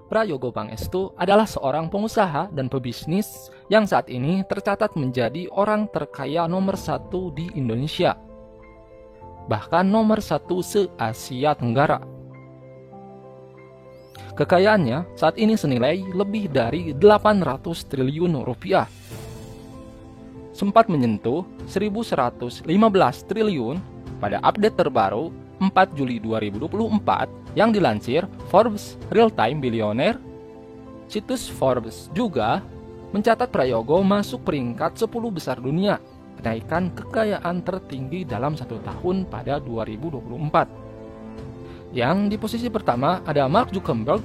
Prayogo Pangestu adalah seorang pengusaha dan pebisnis yang saat ini tercatat menjadi orang terkaya nomor 1 di Indonesia. Bahkan nomor 1 se-Asia Tenggara. Kekayaannya saat ini senilai lebih dari 800 triliun rupiah. Sempat menyentuh 1.115 triliun pada update terbaru 4 Juli 2024 yang dilansir Forbes Real Time Billionaire. Situs Forbes juga mencatat Prayogo masuk peringkat 10 besar dunia, kenaikan kekayaan tertinggi dalam 1 tahun pada 2024. Yang di posisi pertama ada Mark Zuckerberg,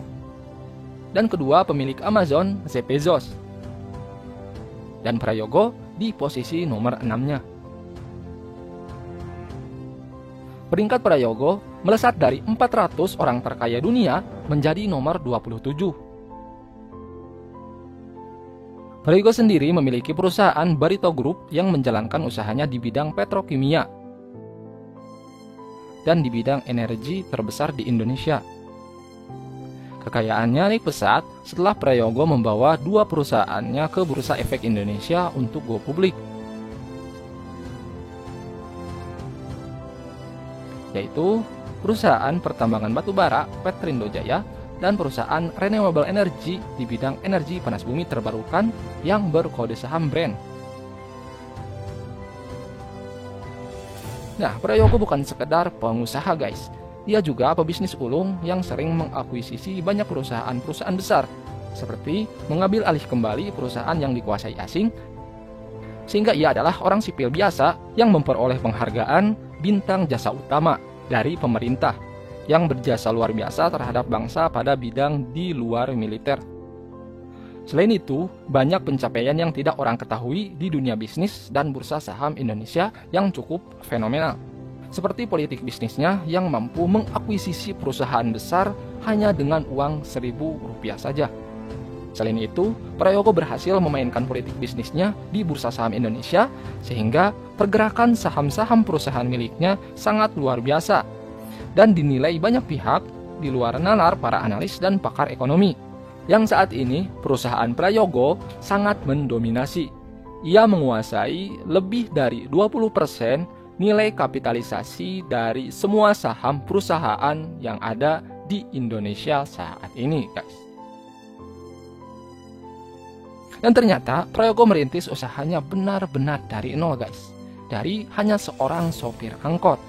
dan kedua pemilik Amazon Jeff Bezos. Dan Prayogo di posisi nomor 6-nya. Peringkat Prayogo melesat dari 400 orang terkaya dunia menjadi nomor 27. Prayogo sendiri memiliki perusahaan Barito Group yang menjalankan usahanya di bidang petrokimia dan di bidang energi terbesar di Indonesia. Kekayaannya naik pesat setelah Prayogo membawa 2 perusahaannya ke Bursa Efek Indonesia untuk go publik, yaitu perusahaan pertambangan batubara Petrindo Jaya dan perusahaan renewable energy di bidang energi panas bumi terbarukan yang berkode saham BRAND. Nah, Prayogo bukan sekedar pengusaha guys, dia juga pebisnis ulung yang sering mengakuisisi banyak perusahaan-perusahaan besar, seperti mengambil alih kembali perusahaan yang dikuasai asing, sehingga ia adalah orang sipil biasa yang memperoleh penghargaan bintang jasa utama dari pemerintah yang berjasa luar biasa terhadap bangsa pada bidang di luar militer. Selain itu, banyak pencapaian yang tidak orang ketahui di dunia bisnis dan bursa saham Indonesia yang cukup fenomenal. Seperti politik bisnisnya yang mampu mengakuisisi perusahaan besar hanya dengan uang Rp1.000 saja. Selain itu, Prayogo berhasil memainkan politik bisnisnya di bursa saham Indonesia sehingga pergerakan saham-saham perusahaan miliknya sangat luar biasa dan dinilai banyak pihak di luar nalar para analis dan pakar ekonomi. Yang saat ini perusahaan Prayogo sangat mendominasi. Ia menguasai lebih dari 20% nilai kapitalisasi dari semua saham perusahaan yang ada di Indonesia saat ini, guys. Dan ternyata Prayogo merintis usahanya benar-benar dari nol guys. Dari hanya seorang sopir angkot.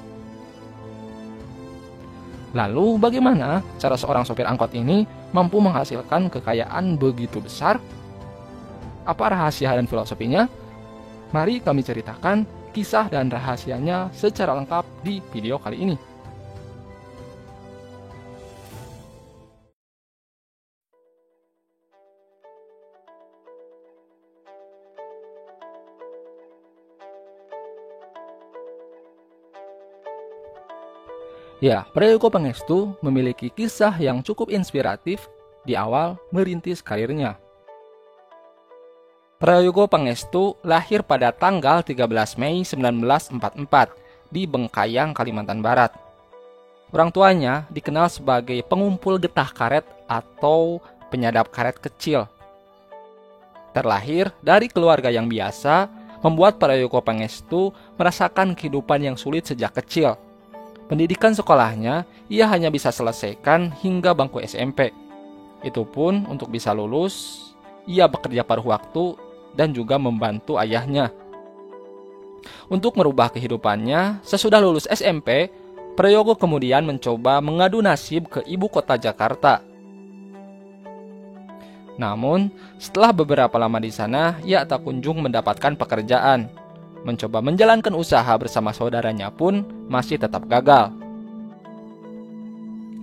Lalu bagaimana cara seorang sopir angkot ini mampu menghasilkan kekayaan begitu besar? Apa rahasia dan filosofinya? Mari kami ceritakan kisah dan rahasianya secara lengkap di video kali ini. Ya, Prayogo Pangestu memiliki kisah yang cukup inspiratif di awal merintis karirnya. Prayogo Pangestu lahir pada tanggal 13 Mei 1944 di Bengkayang, Kalimantan Barat. Orang tuanya dikenal sebagai pengumpul getah karet atau penyadap karet kecil. Terlahir dari keluarga yang biasa, membuat Prayogo Pangestu merasakan kehidupan yang sulit sejak kecil. Pendidikan sekolahnya ia hanya bisa selesaikan hingga bangku SMP. Itu pun untuk bisa lulus, ia bekerja paruh waktu dan juga membantu ayahnya. Untuk merubah kehidupannya, sesudah lulus SMP, Prayogo kemudian mencoba mengadu nasib ke ibu kota Jakarta. Namun, setelah beberapa lama di sana, ia tak kunjung mendapatkan pekerjaan. Mencoba menjalankan usaha bersama saudaranya pun masih tetap gagal.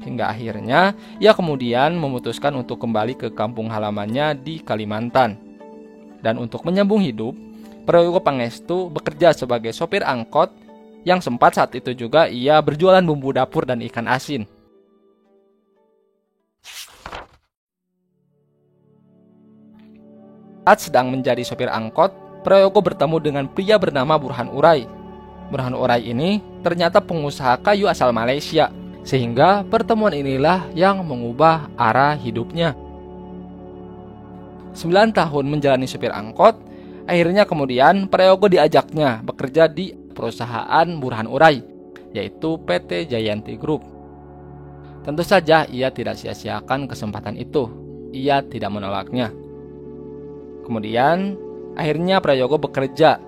Hingga akhirnya, ia kemudian memutuskan untuk kembali ke kampung halamannya di Kalimantan. Dan untuk menyambung hidup, Prayogo Pangestu bekerja sebagai sopir angkot yang sempat saat itu juga ia berjualan bumbu dapur dan ikan asin. Saat sedang menjadi sopir angkot, Prayogo bertemu dengan pria bernama Burhan Urai. Burhan Urai ini ternyata pengusaha kayu asal Malaysia Sehingga pertemuan inilah yang mengubah arah hidupnya. 9 tahun menjalani supir angkot, akhirnya kemudian Prayogo diajaknya bekerja di perusahaan Burhan Urai, yaitu PT Jayanti Group. Tentu saja ia tidak sia-siakan kesempatan itu, ia tidak menolaknya. Kemudian, akhirnya Prayogo bekerja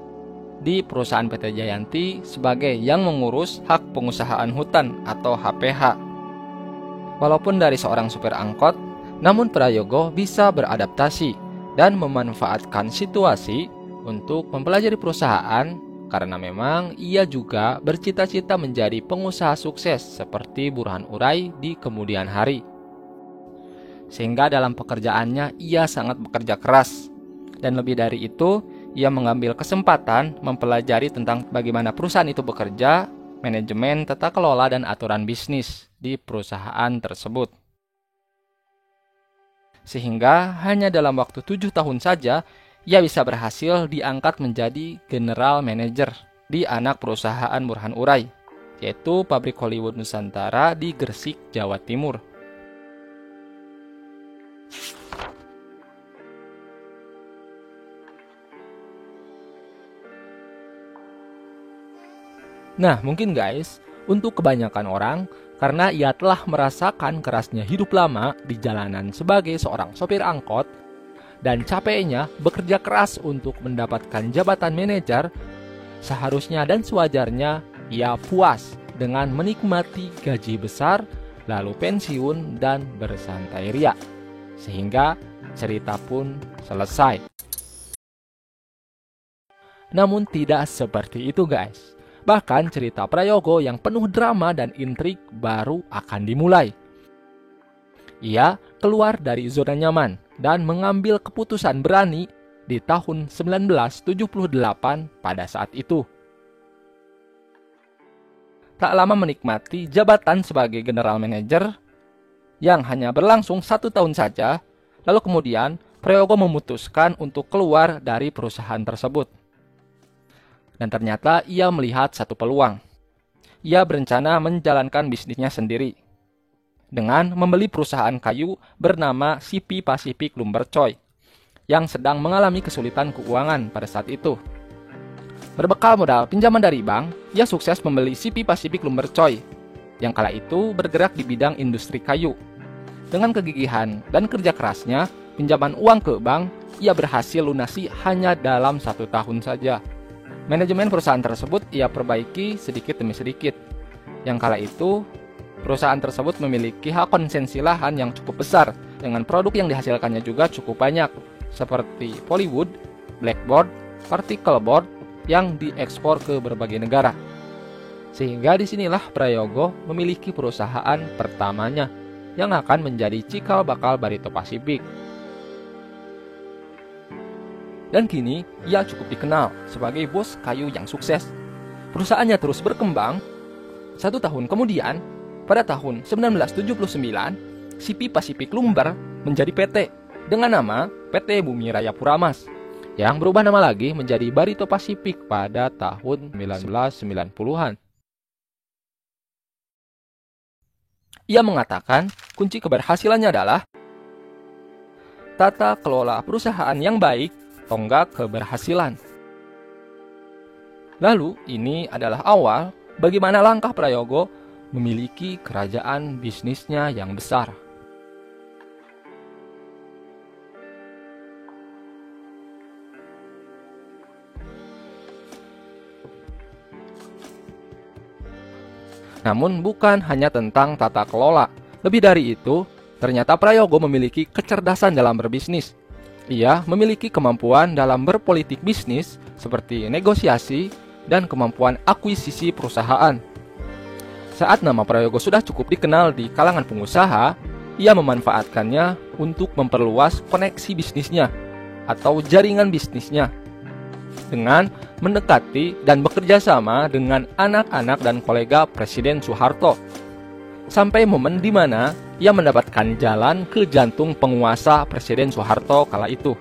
di perusahaan PT Jayanti sebagai yang mengurus hak pengusahaan hutan atau HPH. Walaupun dari seorang supir angkot, namun Prayogo bisa beradaptasi dan memanfaatkan situasi untuk mempelajari perusahaan karena memang ia juga bercita-cita menjadi pengusaha sukses seperti Burhan Urai di kemudian hari. Sehingga dalam pekerjaannya ia sangat bekerja keras. Dan lebih dari itu, ia mengambil kesempatan mempelajari tentang bagaimana perusahaan itu bekerja, manajemen, tata kelola, dan aturan bisnis di perusahaan tersebut. Sehingga hanya dalam waktu 7 tahun saja, ia bisa berhasil diangkat menjadi general manager di anak perusahaan Burhan Urai, yaitu pabrik Hollywood Nusantara di Gresik, Jawa Timur. Nah, mungkin guys, untuk kebanyakan orang, karena ia telah merasakan kerasnya hidup lama di jalanan sebagai seorang sopir angkot, dan capeknya bekerja keras untuk mendapatkan jabatan manajer, seharusnya dan sewajarnya ia puas dengan menikmati gaji besar, lalu pensiun dan bersantai ria. Sehingga cerita pun selesai. Namun tidak seperti itu guys. Bahkan cerita Prayogo yang penuh drama dan intrik baru akan dimulai. Ia keluar dari zona nyaman dan mengambil keputusan berani di tahun 1978 pada saat itu. Tak lama menikmati jabatan sebagai general manager yang hanya berlangsung 1 tahun saja, lalu kemudian Prayogo memutuskan untuk keluar dari perusahaan tersebut. Dan ternyata ia melihat satu peluang. Ia berencana menjalankan bisnisnya sendiri dengan membeli perusahaan kayu bernama CP Pacific Lumber Choi yang sedang mengalami kesulitan keuangan pada saat itu. Berbekal modal pinjaman dari bank, ia sukses membeli CP Pacific Lumber Choi yang kala itu bergerak di bidang industri kayu. Dengan kegigihan dan kerja kerasnya, pinjaman uang ke bank ia berhasil lunasi hanya dalam 1 tahun saja. Manajemen perusahaan tersebut ia perbaiki sedikit demi sedikit. Yang kala itu, perusahaan tersebut memiliki hak konsesi lahan yang cukup besar dengan produk yang dihasilkannya juga cukup banyak, seperti polywood, blackboard, particle board yang diekspor ke berbagai negara. Sehingga disinilah Prayogo memiliki perusahaan pertamanya yang akan menjadi cikal bakal Barito Pacific. Dan kini, ia cukup dikenal sebagai bos kayu yang sukses. Perusahaannya terus berkembang. 1 tahun kemudian, pada tahun 1979, CP Pacific Lumber menjadi PT dengan nama PT Bumi Raya Puramas, yang berubah nama lagi menjadi Barito Pacific pada tahun 1990-an. Ia mengatakan kunci keberhasilannya adalah tata kelola perusahaan yang baik, tonggak keberhasilan. Lalu, ini adalah awal bagaimana langkah Prayogo memiliki kerajaan bisnisnya yang besar. Namun bukan hanya tentang tata kelola. Lebih dari itu, ternyata Prayogo memiliki kecerdasan dalam berbisnis. Ia memiliki kemampuan dalam berpolitik bisnis seperti negosiasi dan kemampuan akuisisi perusahaan. Saat nama Prayogo sudah cukup dikenal di kalangan pengusaha, ia memanfaatkannya untuk memperluas koneksi bisnisnya atau jaringan bisnisnya dengan mendekati dan bekerja sama dengan anak-anak dan kolega Presiden Soeharto. Sampai momen di mana ia mendapatkan jalan ke jantung penguasa Presiden Soeharto kala itu.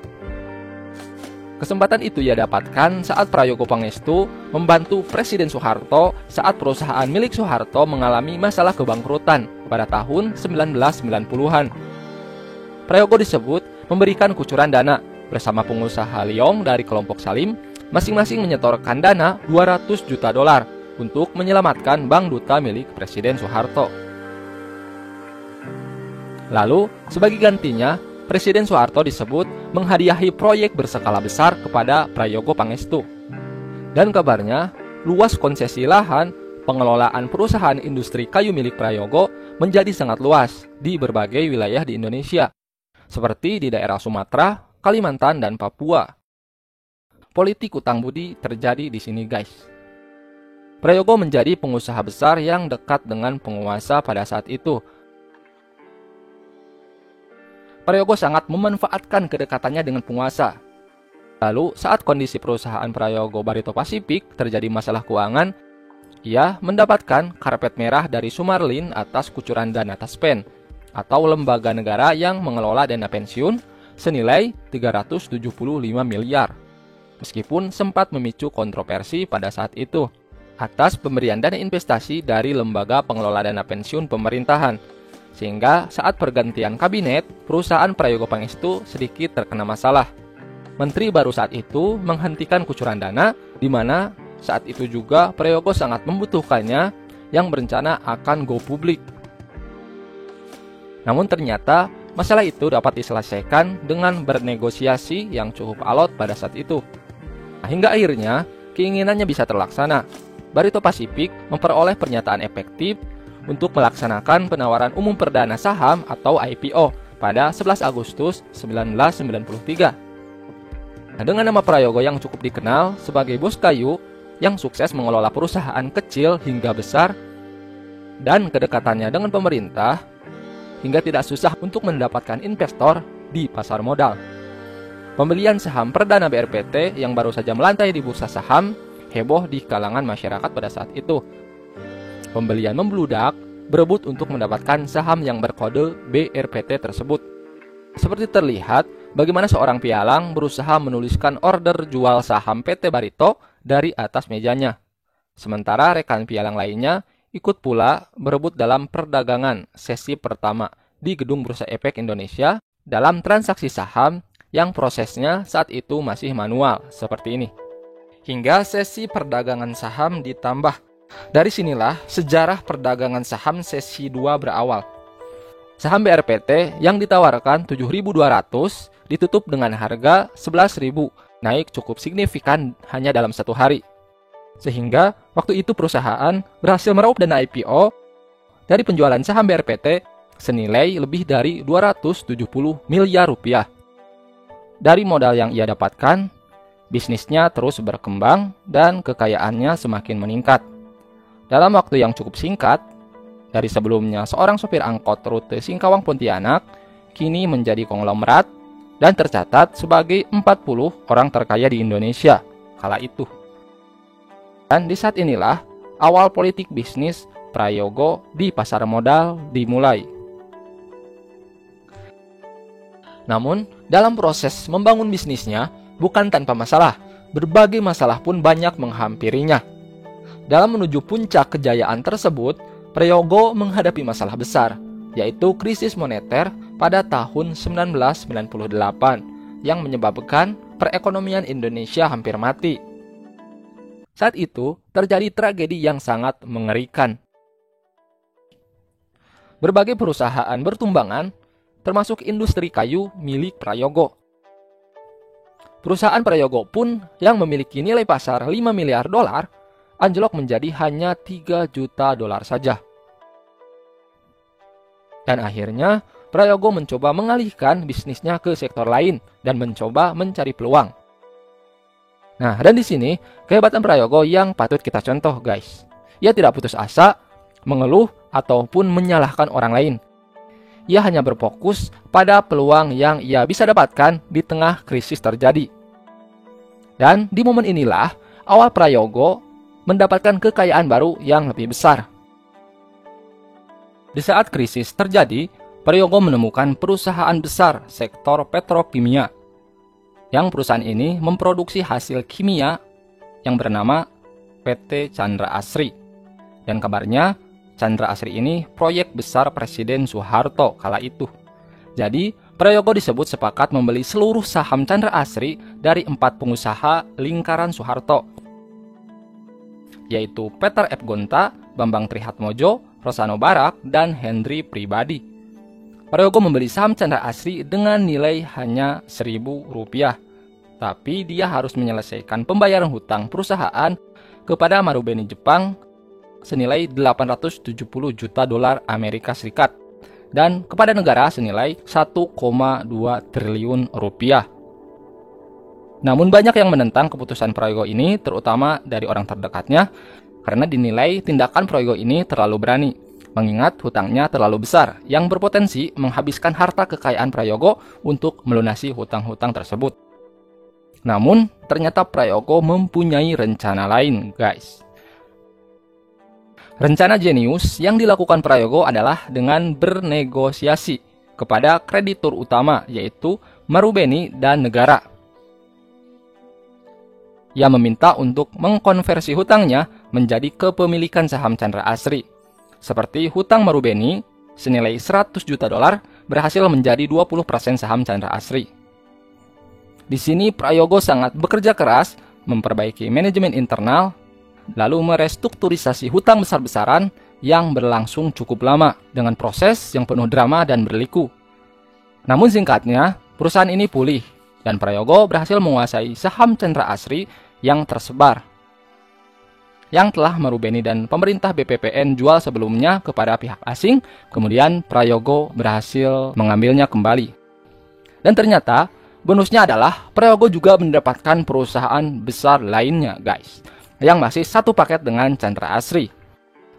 Kesempatan itu ia dapatkan saat Prayogo Pangestu membantu Presiden Soeharto saat perusahaan milik Soeharto mengalami masalah kebangkrutan pada tahun 1990-an. Prayogo disebut memberikan kucuran dana bersama pengusaha Leong dari kelompok Salim, masing-masing menyetorkan dana 200 juta dolar untuk menyelamatkan Bank Duta milik Presiden Soeharto. Lalu, sebagai gantinya, Presiden Soeharto disebut menghadiahi proyek berskala besar kepada Prayogo Pangestu. Dan kabarnya, luas konsesi lahan pengelolaan perusahaan industri kayu milik Prayogo menjadi sangat luas di berbagai wilayah di Indonesia, seperti di daerah Sumatera, Kalimantan, dan Papua. Politik utang budi terjadi di sini, guys. Prayogo menjadi pengusaha besar yang dekat dengan penguasa pada saat itu. Prayogo sangat memanfaatkan kedekatannya dengan penguasa. Lalu, saat kondisi perusahaan Prayogo Barito Pasifik terjadi masalah keuangan, ia mendapatkan karpet merah dari Sumarlin atas kucuran dana Taspen, atau lembaga negara yang mengelola dana pensiun senilai 375 miliar. Meskipun sempat memicu kontroversi pada saat itu, atas pemberian dana investasi dari lembaga pengelola dana pensiun pemerintahan. Sehingga saat pergantian kabinet, perusahaan Prayogo Pangestu sedikit terkena masalah. Menteri baru saat itu menghentikan kucuran dana, di mana saat itu juga Prayogo sangat membutuhkannya yang berencana akan go publik. Namun ternyata masalah itu dapat diselesaikan dengan bernegosiasi yang cukup alot pada saat itu. Hingga akhirnya keinginannya bisa terlaksana. Barito Pasifik memperoleh pernyataan efektif untuk melaksanakan penawaran umum perdana saham atau IPO pada 11 Agustus 1993. Dengan nama Prayogo yang cukup dikenal sebagai bos kayu yang sukses mengelola perusahaan kecil hingga besar dan kedekatannya dengan pemerintah, hingga tidak susah untuk mendapatkan investor di pasar modal. Pembelian saham perdana BRPT yang baru saja melantai di bursa saham heboh di kalangan masyarakat pada saat itu. Pembelian membludak, berebut untuk mendapatkan saham yang berkode BRPT tersebut. Seperti terlihat, bagaimana seorang pialang berusaha menuliskan order jual saham PT Barito dari atas mejanya. Sementara rekan pialang lainnya ikut pula berebut dalam perdagangan sesi pertama di Gedung Bursa Efek Indonesia dalam transaksi saham yang prosesnya saat itu masih manual seperti ini. Hingga sesi perdagangan saham ditambah. Dari sinilah sejarah perdagangan saham sesi 2 berawal. Saham BRPT yang ditawarkan 7.200 ditutup dengan harga 11.000, naik cukup signifikan hanya dalam satu hari. Sehingga waktu itu perusahaan berhasil meraup dana IPO dari penjualan saham BRPT senilai lebih dari 270 miliar rupiah. Dari modal yang ia dapatkan, bisnisnya terus berkembang dan kekayaannya semakin meningkat. Dalam waktu yang cukup singkat, dari sebelumnya seorang sopir angkot rute Singkawang Pontianak, kini menjadi konglomerat dan tercatat sebagai 40 orang terkaya di Indonesia kala itu. Dan di saat inilah awal politik bisnis Prayogo di pasar modal dimulai. Namun, dalam proses membangun bisnisnya bukan tanpa masalah, berbagai masalah pun banyak menghampirinya. Dalam menuju puncak kejayaan tersebut, Prayogo menghadapi masalah besar, yaitu krisis moneter pada tahun 1998 yang menyebabkan perekonomian Indonesia hampir mati. Saat itu, terjadi tragedi yang sangat mengerikan. Berbagai perusahaan bertumbangan, termasuk industri kayu milik Prayogo. Perusahaan Prayogo pun yang memiliki nilai pasar 5 miliar dolar, anjlok menjadi hanya 3 juta dolar saja. Dan akhirnya, Prayogo mencoba mengalihkan bisnisnya ke sektor lain dan mencoba mencari peluang. Nah, dan di sini kehebatan Prayogo yang patut kita contoh, guys. Ia tidak putus asa, mengeluh, ataupun menyalahkan orang lain. Ia hanya berfokus pada peluang yang ia bisa dapatkan di tengah krisis terjadi. Dan di momen inilah awal Prayogo mendapatkan kekayaan baru yang lebih besar. Di saat krisis terjadi, Prayogo menemukan perusahaan besar sektor petrokimia Yang perusahaan ini memproduksi hasil kimia yang bernama PT Chandra Asri. Dan kabarnya Chandra Asri ini proyek besar Presiden Soeharto kala itu. Jadi, Prayogo disebut sepakat membeli seluruh saham Chandra Asri dari 4 pengusaha lingkaran Soeharto, yaitu Peter F. Gonta, Bambang Trihatmojo, Rosano Barak, dan Henry Pribadi. Prayogo membeli saham Chandra Asri dengan nilai hanya Rp1.000, tapi dia harus menyelesaikan pembayaran hutang perusahaan kepada Marubeni Jepang senilai 870 juta dolar Amerika Serikat dan kepada negara senilai 1,2 triliun rupiah. Namun banyak yang menentang keputusan Prayogo ini, terutama dari orang terdekatnya, karena dinilai tindakan Prayogo ini terlalu berani, mengingat hutangnya terlalu besar yang berpotensi menghabiskan harta kekayaan Prayogo untuk melunasi hutang-hutang tersebut. Namun, ternyata Prayogo mempunyai rencana lain, guys. Rencana jenius yang dilakukan Prayogo adalah dengan bernegosiasi kepada kreditur utama, yaitu Marubeni dan negara. Ia meminta untuk mengkonversi hutangnya menjadi kepemilikan saham Chandra Asri. Seperti hutang Marubeni senilai 100 juta dolar berhasil menjadi 20% saham Chandra Asri. Di sini Prayogo sangat bekerja keras memperbaiki manajemen internal, lalu merestrukturisasi hutang besar-besaran yang berlangsung cukup lama dengan proses yang penuh drama dan berliku. Namun singkatnya, perusahaan ini pulih dan Prayogo berhasil menguasai saham Chandra Asri yang tersebar, yang telah Marubeni dan pemerintah BPPN jual sebelumnya kepada pihak asing. Kemudian Prayogo berhasil mengambilnya kembali. Dan ternyata bonusnya adalah Prayogo juga mendapatkan perusahaan besar lainnya, guys, yang masih satu paket dengan Chandra Asri,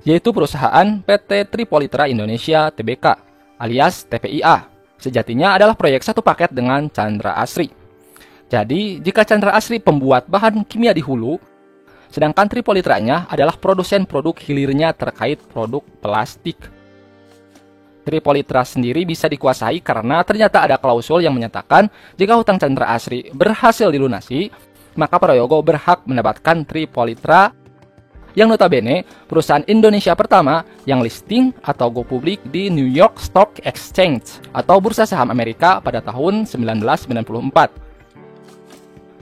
yaitu perusahaan PT Tripolitera Indonesia Tbk alias TPIA. Sejatinya adalah proyek satu paket dengan Chandra Asri. Jadi, jika Chandra Asri pembuat bahan kimia di hulu, sedangkan Tripoliteranya adalah produsen produk hilirnya terkait produk plastik. Tripolitera sendiri bisa dikuasai karena ternyata ada klausul yang menyatakan jika hutang Chandra Asri berhasil dilunasi, maka Prayogo berhak mendapatkan Tripolitera, yang notabene perusahaan Indonesia pertama yang listing atau go publik di New York Stock Exchange atau Bursa Saham Amerika pada tahun 1994.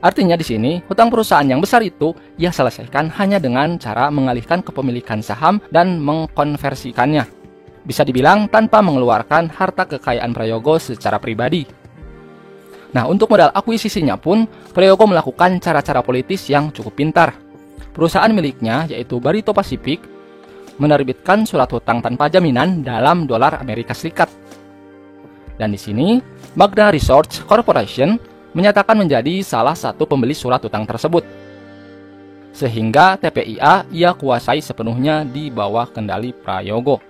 Artinya di sini, hutang perusahaan yang besar itu ia selesaikan hanya dengan cara mengalihkan kepemilikan saham dan mengkonversikannya. Bisa dibilang tanpa mengeluarkan harta kekayaan Prayogo secara pribadi. Nah, untuk modal akuisisinya pun, Prayogo melakukan cara-cara politis yang cukup pintar. Perusahaan miliknya, yaitu Barito Pacific, menerbitkan surat hutang tanpa jaminan dalam dolar Amerika Serikat. Dan di sini, Magna Research Corporation menyatakan menjadi salah satu pembeli surat hutang tersebut. Sehingga TPIA ia kuasai sepenuhnya di bawah kendali Prayogo.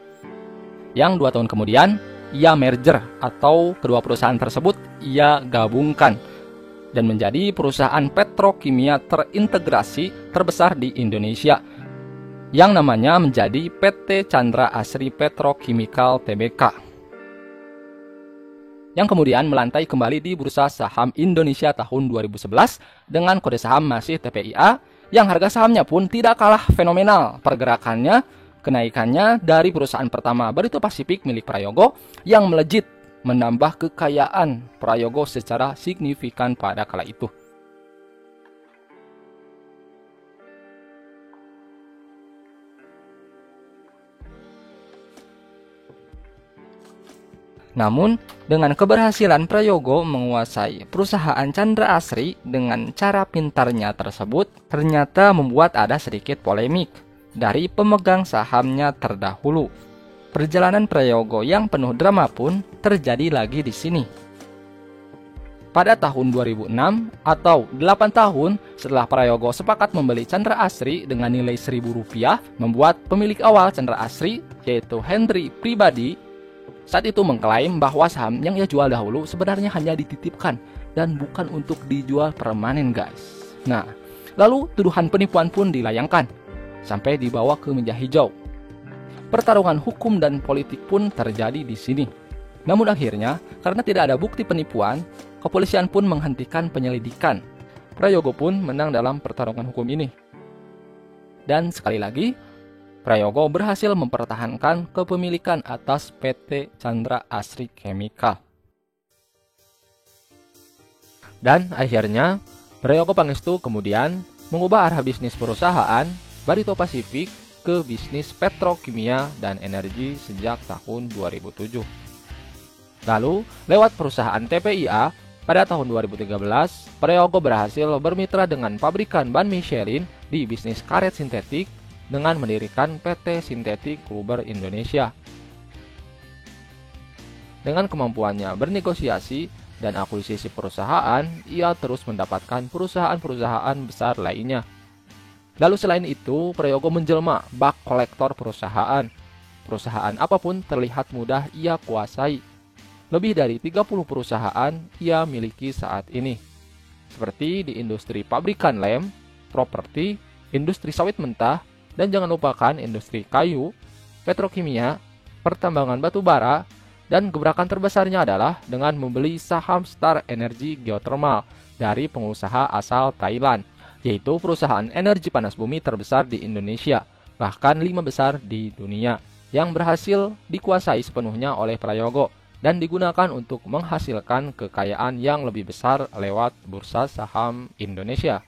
Yang 2 tahun kemudian, ia merger atau kedua perusahaan tersebut ia gabungkan dan menjadi perusahaan petrokimia terintegrasi terbesar di Indonesia yang namanya menjadi PT Chandra Asri Petrochemical Tbk, yang kemudian melantai kembali di Bursa Saham Indonesia tahun 2011 dengan kode saham masih TPIA, yang harga sahamnya pun tidak kalah fenomenal pergerakannya. Kenaikannya dari perusahaan pertama Barito Pacific milik Prayogo yang melejit menambah kekayaan Prayogo secara signifikan pada kala itu. Namun, dengan keberhasilan Prayogo menguasai perusahaan Chandra Asri dengan cara pintarnya tersebut, ternyata membuat ada sedikit polemik dari pemegang sahamnya terdahulu. Perjalanan Prayogo yang penuh drama pun terjadi lagi di sini. Pada tahun 2006 atau 8 tahun setelah Prayogo sepakat membeli Chandra Asri dengan nilai Rp1.000, membuat pemilik awal Chandra Asri, yaitu Henry Pribadi, saat itu mengklaim bahwa saham yang ia jual dahulu sebenarnya hanya dititipkan dan bukan untuk dijual permanen, guys. Nah, lalu tuduhan penipuan pun dilayangkan sampai dibawa ke meja hijau. Pertarungan hukum dan politik pun terjadi di sini. Namun akhirnya, karena tidak ada bukti penipuan, Kepolisian pun menghentikan penyelidikan. Prayogo pun menang dalam pertarungan hukum ini. Dan sekali lagi, Prayogo berhasil mempertahankan kepemilikan atas PT Chandra Asri Chemical. Dan akhirnya, Prayogo Pangestu kemudian mengubah arah bisnis perusahaan Barito Pacific ke bisnis petrokimia dan energi sejak tahun 2007. Lalu, lewat perusahaan TPIA, pada tahun 2013, Prayogo berhasil bermitra dengan pabrikan ban Michelin di bisnis karet sintetik dengan mendirikan PT Sintetik Kluber Indonesia. Dengan kemampuannya bernegosiasi dan akuisisi perusahaan, ia terus mendapatkan perusahaan-perusahaan besar lainnya. Lalu selain itu, Prayogo menjelma bak kolektor perusahaan. Perusahaan apapun terlihat mudah ia kuasai. Lebih dari 30 perusahaan ia miliki saat ini. Seperti di industri pabrikan lem, properti, industri sawit mentah, dan jangan lupakan industri kayu, petrokimia, pertambangan batu bara, dan gebrakan terbesarnya adalah dengan membeli saham Star Energy Geothermal dari pengusaha asal Thailand, yaitu perusahaan energi panas bumi terbesar di Indonesia, bahkan 5 besar di dunia, yang berhasil dikuasai sepenuhnya oleh Prayogo dan digunakan untuk menghasilkan kekayaan yang lebih besar lewat bursa saham Indonesia.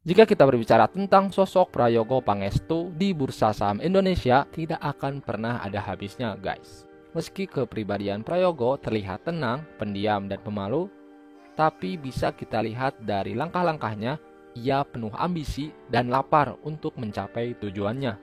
Jika kita berbicara tentang sosok Prayogo Pangestu di bursa saham Indonesia, tidak akan pernah ada habisnya, guys. Meski kepribadian Prayogo terlihat tenang, pendiam, dan pemalu, tapi bisa kita lihat dari langkah-langkahnya, ia penuh ambisi dan lapar untuk mencapai tujuannya.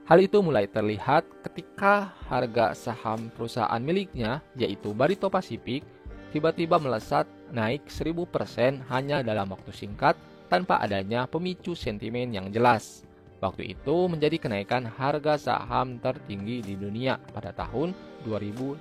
Hal itu mulai terlihat ketika harga saham perusahaan miliknya, yaitu Barito Pacific, tiba-tiba melesat naik 1000% hanya dalam waktu singkat tanpa adanya pemicu sentimen yang jelas. Waktu itu menjadi kenaikan harga saham tertinggi di dunia pada tahun 2000.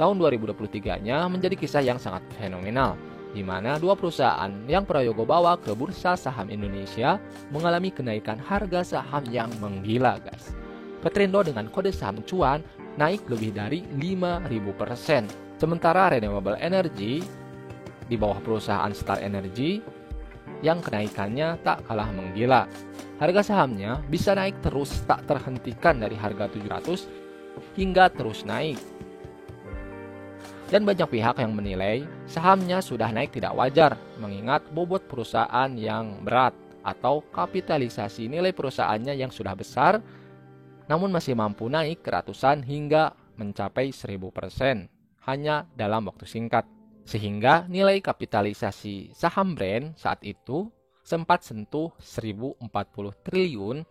Tahun 2023-nya menjadi kisah yang sangat fenomenal, di mana dua perusahaan yang Prayogo bawa ke bursa saham Indonesia mengalami kenaikan harga saham yang menggila, guys. Petrindo dengan kode saham cuan naik lebih dari 5.000%. Sementara Renewable Energy di bawah perusahaan Star Energy yang kenaikannya tak kalah menggila. Harga sahamnya bisa naik terus tak terhentikan dari harga 700 hingga terus naik. Dan banyak pihak yang menilai sahamnya sudah naik tidak wajar mengingat bobot perusahaan yang berat atau kapitalisasi nilai perusahaannya yang sudah besar namun masih mampu naik ke ratusan hingga mencapai 1000% hanya dalam waktu singkat. Sehingga nilai kapitalisasi saham brand saat itu sempat sentuh 1040 triliun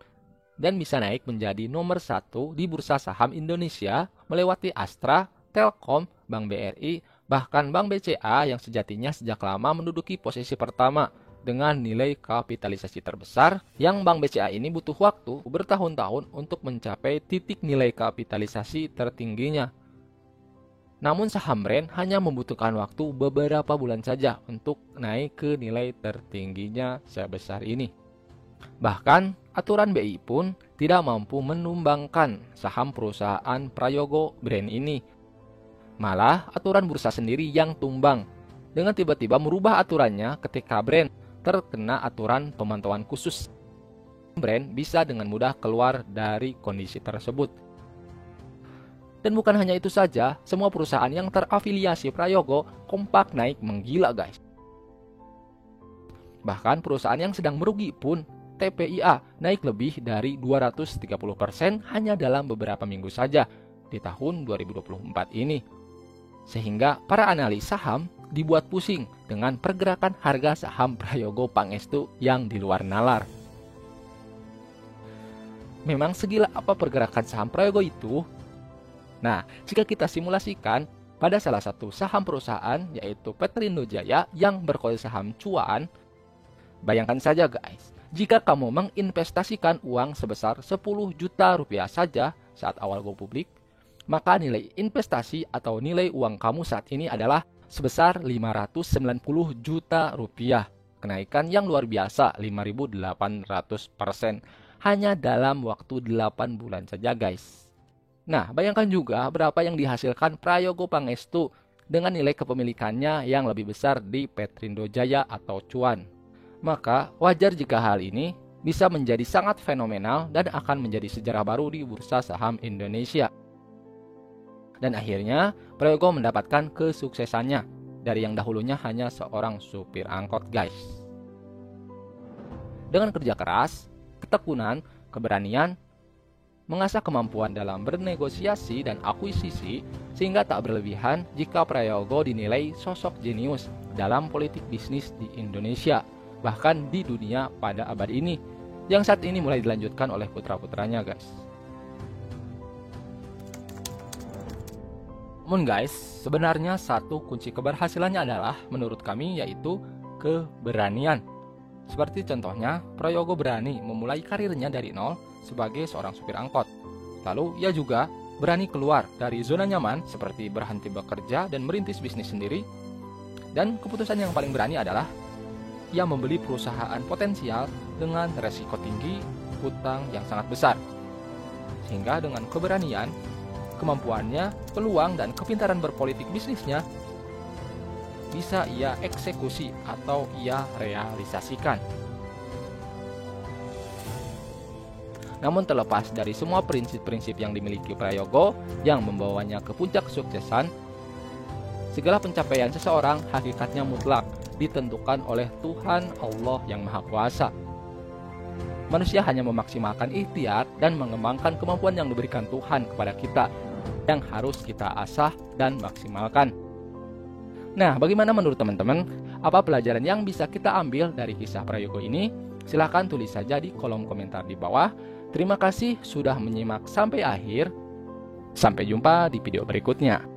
dan bisa naik menjadi nomor 1 di bursa saham Indonesia melewati Astra, Telkom, Bank BRI, bahkan Bank BCA yang sejatinya sejak lama menduduki posisi pertama dengan nilai kapitalisasi terbesar yang Bank BCA ini butuh waktu bertahun-tahun untuk mencapai titik nilai kapitalisasi tertingginya. Namun saham brand hanya membutuhkan waktu beberapa bulan saja untuk naik ke nilai tertingginya sebesar ini. Bahkan aturan BI pun tidak mampu menumbangkan saham perusahaan Prayogo brand ini. Malah aturan bursa sendiri yang tumbang dengan tiba-tiba merubah aturannya ketika brand terkena aturan pemantauan khusus. Brand bisa dengan mudah keluar dari kondisi tersebut. Dan bukan hanya itu saja, semua perusahaan yang terafiliasi Prayogo kompak naik menggila, guys. Bahkan perusahaan yang sedang merugi pun TPIA naik lebih dari 230% hanya dalam beberapa minggu saja di tahun 2024 ini. Sehingga para analis saham dibuat pusing dengan pergerakan harga saham Prayogo Pangestu yang di luar nalar. Memang segila apa pergerakan saham Prayogo itu? Nah, jika kita simulasikan pada salah satu saham perusahaan yaitu Petrindo Jaya yang berkode saham cuan, bayangkan saja guys, jika kamu menginvestasikan uang sebesar 10 juta rupiah saja saat awal go publik, maka nilai investasi atau nilai uang kamu saat ini adalah sebesar 590 juta rupiah. kenaikan yang luar biasa 5.800% hanya dalam waktu 8 bulan saja guys. Nah, bayangkan juga berapa yang dihasilkan Prayogo Pangestu dengan nilai kepemilikannya yang lebih besar di Petrindo Jaya atau Cuan. Maka wajar jika hal ini bisa menjadi sangat fenomenal dan akan menjadi sejarah baru di bursa saham Indonesia. Dan akhirnya Prayogo mendapatkan kesuksesannya dari yang dahulunya hanya seorang supir angkot guys. Dengan kerja keras, ketekunan, keberanian, mengasah kemampuan dalam bernegosiasi dan akuisisi, sehingga tak berlebihan jika Prayogo dinilai sosok jenius dalam politik bisnis di Indonesia, bahkan di dunia pada abad ini, yang saat ini mulai dilanjutkan oleh putra-putranya guys. Namun guys, sebenarnya satu kunci keberhasilannya adalah menurut kami yaitu keberanian. Seperti contohnya, Prayogo berani memulai karirnya dari nol sebagai seorang supir angkot. Lalu ia juga berani keluar dari zona nyaman seperti berhenti bekerja dan merintis bisnis sendiri. Dan keputusan yang paling berani adalah ia membeli perusahaan potensial dengan resiko tinggi, hutang yang sangat besar. Sehingga dengan keberanian, kemampuannya, peluang, dan kepintaran berpolitik bisnisnya bisa ia eksekusi atau ia realisasikan. Namun terlepas dari semua prinsip-prinsip yang dimiliki Prayogo yang membawanya ke puncak kesuksesan, segala pencapaian seseorang hakikatnya mutlak ditentukan oleh Tuhan Allah yang Maha Kuasa. Manusia hanya memaksimalkan ikhtiar dan mengembangkan kemampuan yang diberikan Tuhan kepada kita, yang harus kita asah dan maksimalkan. Nah, bagaimana menurut teman-teman? Apa pelajaran yang bisa kita ambil dari kisah Prayogo ini? Silahkan tulis saja di kolom komentar di bawah. Terima kasih sudah menyimak sampai akhir. Sampai jumpa di video berikutnya.